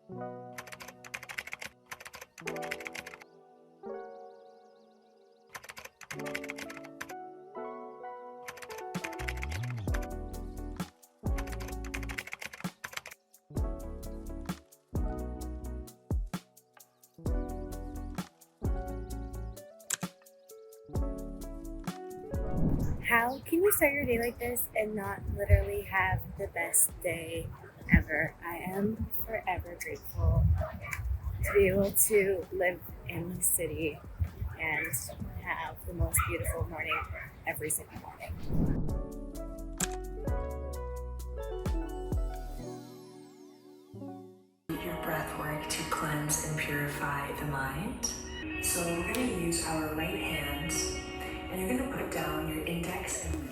How can you start your day like this and not literally have the best day ever? I am forever grateful to be able to live in the city and have the most beautiful morning every single morning. Your breath work to cleanse and purify the mind. So we're going to use our right hand, and you're going to put down your index and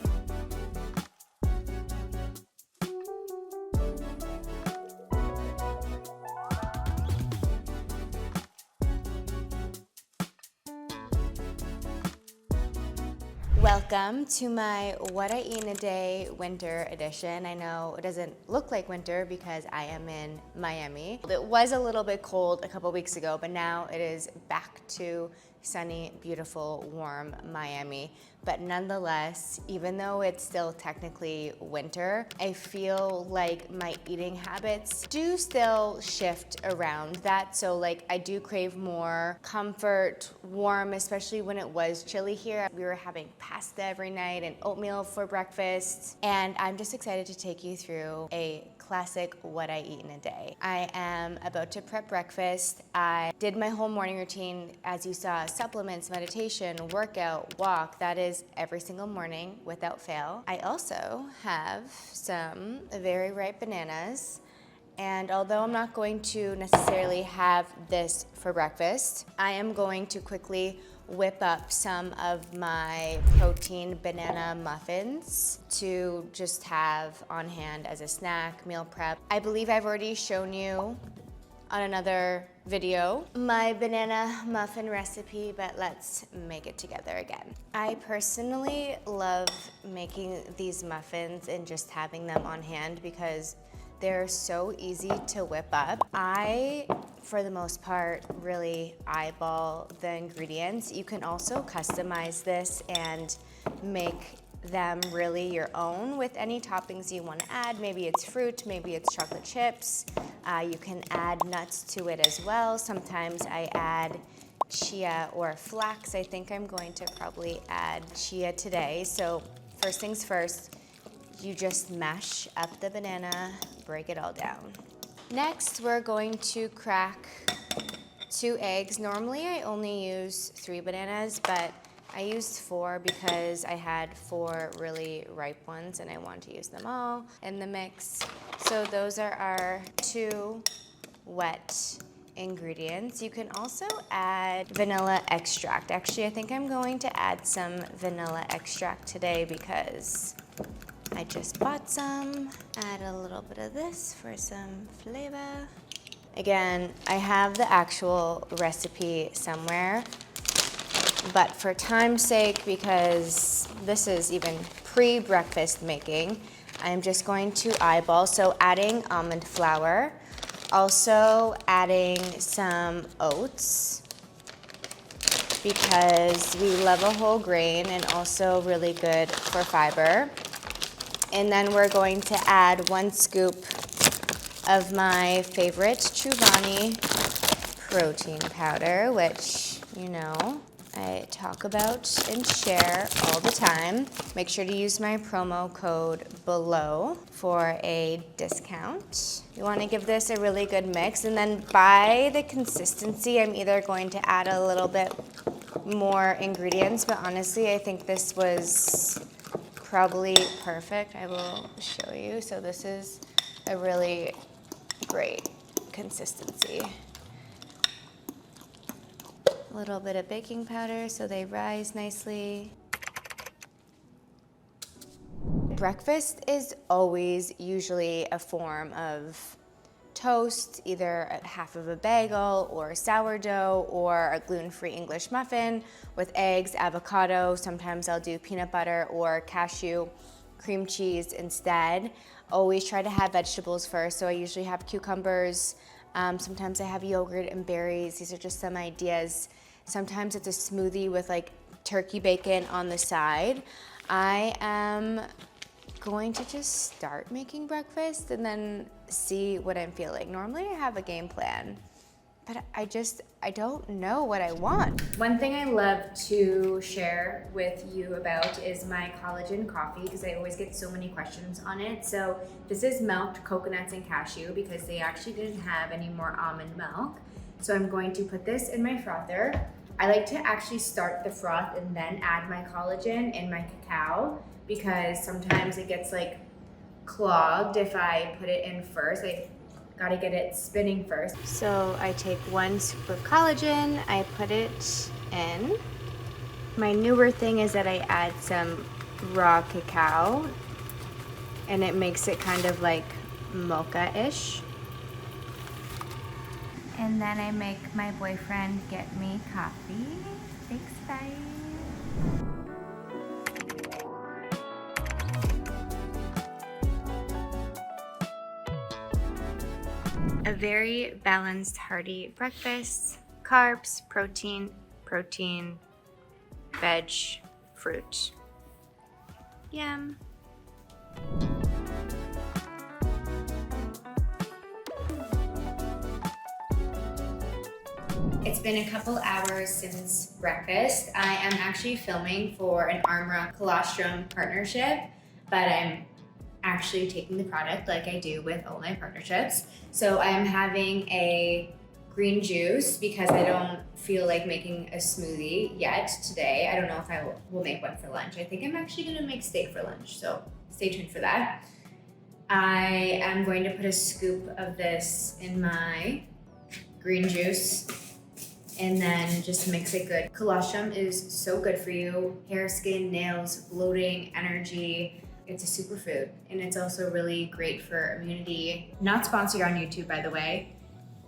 Welcome to my What I Eat in a Day winter edition. I know it doesn't look like winter because I am in Miami. It was a little bit cold a couple weeks ago, but now it is back to sunny, beautiful, warm Miami. But nonetheless, even though it's still technically winter, I feel like my eating habits do still shift around that. So like I do crave more comfort, warm, especially when it was chilly here. We were having pasta every night and oatmeal for breakfast. And I'm just excited to take you through a classic what I eat in a day. I am about to prep breakfast. I did my whole morning routine, as you saw, supplements, meditation, workout, walk. That is every single morning without fail. I also have some very ripe bananas. And although I'm not going to necessarily have this for breakfast, I am going to quickly whip up some of my protein banana muffins to just have on hand as a snack, meal prep. I believe I've already shown you on another video my banana muffin recipe, but let's make it together again. I personally love making these muffins and just having them on hand because they're so easy to whip up. I, for the most part, really eyeball the ingredients. You can also customize this and make them really your own with any toppings you want to add. Maybe it's fruit, maybe it's chocolate chips. You can add nuts to it as well. Sometimes I add chia or flax. I think I'm going to probably add chia today. So first things first, you just mash up the banana, break it all down. Next, we're going to crack 2 eggs. Normally, I only use 3 bananas, but I used 4 because I had 4 really ripe ones and I want to use them all in the mix. So those are our 2 wet ingredients. You can also add vanilla extract. Actually, I think I'm going to add some vanilla extract today because I just bought some. Add a little bit of this for some flavor. Again, I have the actual recipe somewhere, but for time's sake, because this is even pre-breakfast making, I'm just going to eyeball. So adding almond flour, also adding some oats, because we love a whole grain and also really good for fiber. And then we're going to add 1 scoop of my favorite Chobani protein powder, which, you know, I talk about and share all the time. Make sure to use my promo code below for a discount. You want to give this a really good mix, and then by the consistency, I'm either going to add a little bit more ingredients, but honestly, I think this was probably perfect. I will show you. So this is a really great consistency. A little bit of baking powder so they rise nicely. Breakfast is always usually a form of toast, either half of a bagel or sourdough or a gluten-free English muffin with eggs, avocado. Sometimes I'll do peanut butter or cashew cream cheese instead. Always try to have vegetables first. So I usually have cucumbers, Sometimes I have yogurt and berries. These are just some ideas. Sometimes it's a smoothie with like turkey bacon on the side. I am going to just start making breakfast and then see what I'm feeling. Normally I have a game plan, but I don't know what I want. One thing I love to share with you about is my collagen coffee, because I always get so many questions on it. So this is milked coconuts and cashew because they actually didn't have any more almond milk. So I'm going to put this in my frother. I like to actually start the froth and then add my collagen and my cacao, because sometimes it gets like clogged if I put it in first. I gotta get it spinning first. So I take 1 scoop of collagen, I put it in. My newer thing is that I add some raw cacao, and it makes it kind of like mocha-ish. And then I make my boyfriend get me coffee. Thanks, bye. A very balanced, hearty breakfast. Carbs, protein, protein, veg, fruit. Yum. It's been a couple hours since breakfast. I am actually filming for an Armra colostrum partnership, but I'm actually taking the product like I do with all my partnerships. So I'm having a green juice because I don't feel like making a smoothie yet today. I don't know if I will make one for lunch. I think I'm actually gonna make steak for lunch, so stay tuned for that. I am going to put a scoop of this in my green juice and then just mix it good. Colostrum is so good for you. Hair, skin, nails, bloating, energy. It's a superfood, and it's also really great for immunity. Not sponsored on YouTube, by the way.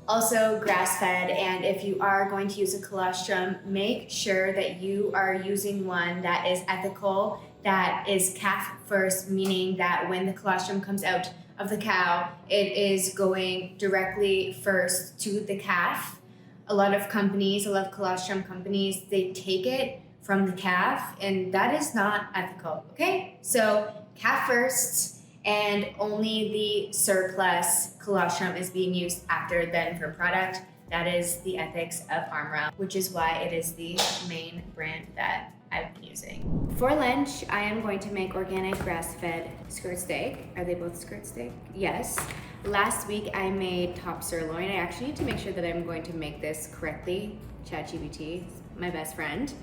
Also grass-fed, and if you are going to use a colostrum, make sure that you are using one that is ethical, that is calf first, meaning that when the colostrum comes out of the cow, it is going directly first to the calf. A lot of colostrum companies, they take it from the calf, and that is not ethical, okay? So calf first, and only the surplus colostrum is being used after then for product. That is the ethics of Armra, which is why it is the main brand that I've been using. For lunch, I am going to make organic grass-fed skirt steak. Are they both skirt steak? Yes. Last week I made top sirloin. I actually need to make sure that I'm going to make this correctly. ChatGPT, my best friend.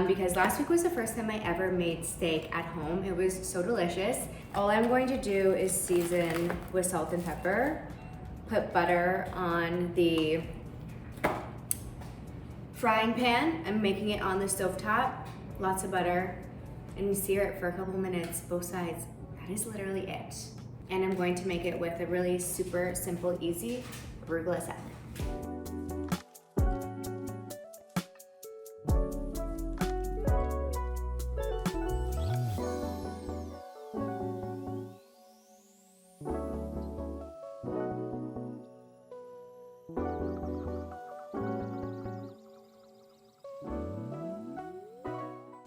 Because last week was the first time I ever made steak at home. It was so delicious. All I'm going to do is season with salt and pepper, put butter on the frying pan. I'm making it on the stovetop, lots of butter, and you sear it for a couple minutes, both sides. That is literally it. And I'm going to make it with a really super simple, easy arugula salad.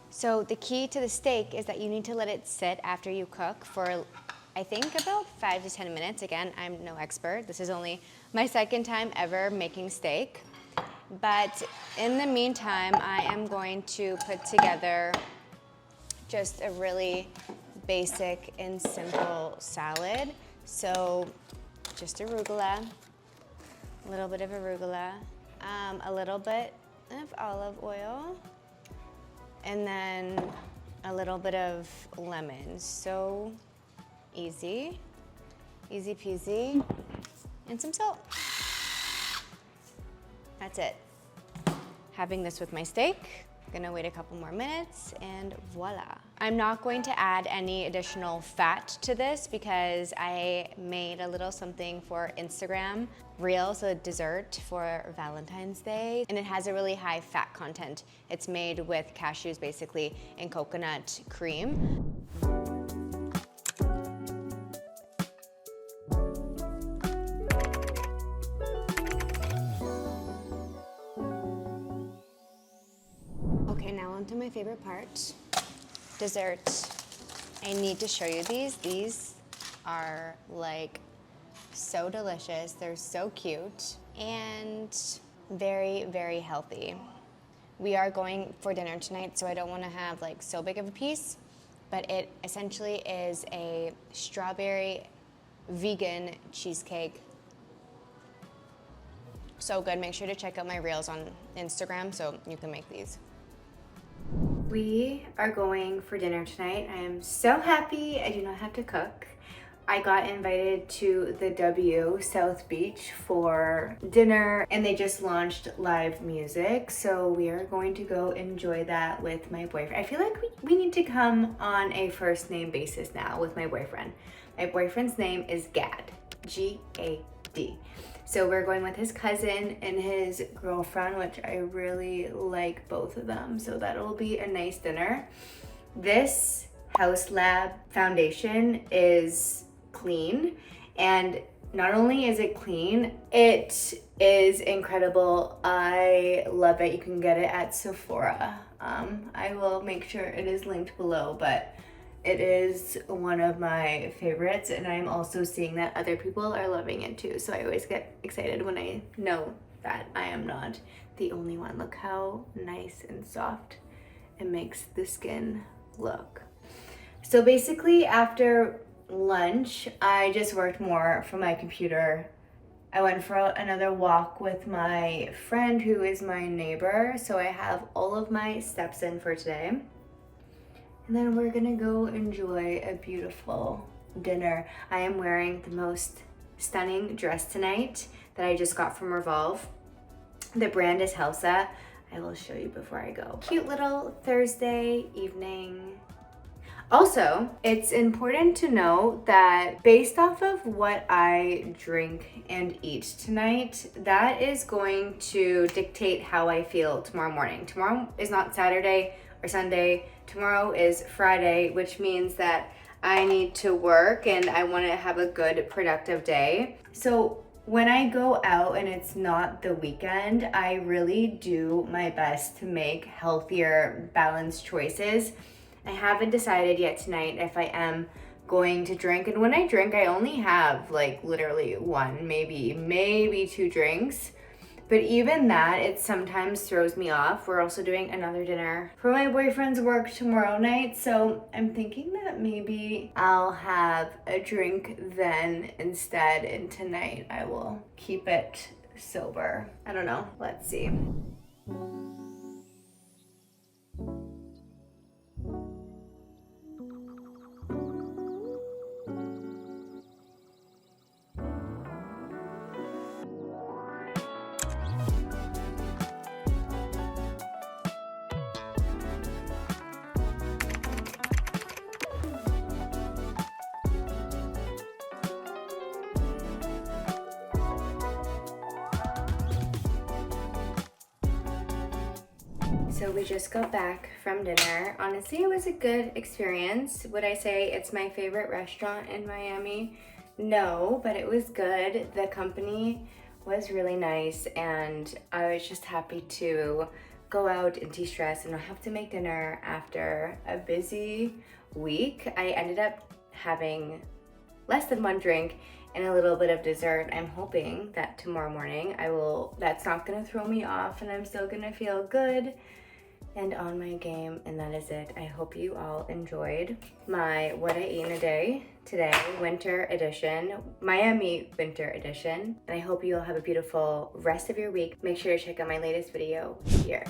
So the key to the steak is that you need to let it sit after you cook for, I think, about 5 to 10 minutes. Again, I'm no expert. This is only my second time ever making steak. But in the meantime, I am going to put together just a really basic and simple salad. So just arugula, a little bit of arugula, a little bit of olive oil, and then a little bit of lemon. So easy, easy peasy, and some salt. That's it. Having this with my steak. Gonna wait a couple more minutes and voila. I'm not going to add any additional fat to this because I made a little something for Instagram Reels, a dessert for Valentine's Day, and it has a really high fat content. It's made with cashews basically and coconut cream. favorite part, dessert. I need to show you these. These are like so delicious. They're so cute and very, very healthy. We are going for dinner tonight, so I don't want to have like so big of a piece, but it essentially is a strawberry vegan cheesecake. So good. Make sure to check out my reels on Instagram so you can make these. We are going for dinner tonight. I am so happy I do not have to cook. I got invited to the W South Beach for dinner and they just launched live music. So we are going to go enjoy that with my boyfriend. I feel like we need to come on a first name basis now with my boyfriend. My boyfriend's name is Gad, G-A-D. So we're going with his cousin and his girlfriend, which I really like both of them. So that'll be a nice dinner. This House Lab foundation is clean, and not only is it clean, it is incredible. I love it. You can get it at Sephora. I will make sure it is linked below, but it is one of my favorites, and I'm also seeing that other people are loving it too. So I always get excited when I know that I am not the only one. Look how nice and soft it makes the skin look. So basically after lunch, I just worked more from my computer. I went for another walk with my friend who is my neighbor. So I have all of my steps in for today. And then we're gonna go enjoy a beautiful dinner. I am wearing the most stunning dress tonight that I just got from Revolve. The brand is Helsa. I will show you before I go. Cute little Thursday evening. Also, it's important to know that based off of what I drink and eat tonight, that is going to dictate how I feel tomorrow morning. Tomorrow is not Saturday or Sunday. Tomorrow is Friday, which means that I need to work and I want to have a good, productive day. So when I go out and it's not the weekend, I really do my best to make healthier, balanced choices. I haven't decided yet tonight if I am going to drink. And when I drink, I only have like literally one, maybe two drinks. But even that, it sometimes throws me off. We're also doing another dinner for my boyfriend's work tomorrow night. So I'm thinking that maybe I'll have a drink then instead. And tonight I will keep it sober. I don't know. Let's see. So we just got back from dinner. Honestly, it was a good experience. Would I say it's my favorite restaurant in Miami? No, but it was good. The company was really nice and I was just happy to go out and de-stress and not have to make dinner after a busy week. I ended up having less than one drink and a little bit of dessert. I'm hoping that tomorrow morning that's not gonna throw me off and I'm still gonna feel good and on my game, and that is it. I hope you all enjoyed my What I Eat in a Day today, winter edition, Miami winter edition, and I hope you all have a beautiful rest of your week. Make sure to check out my latest video here.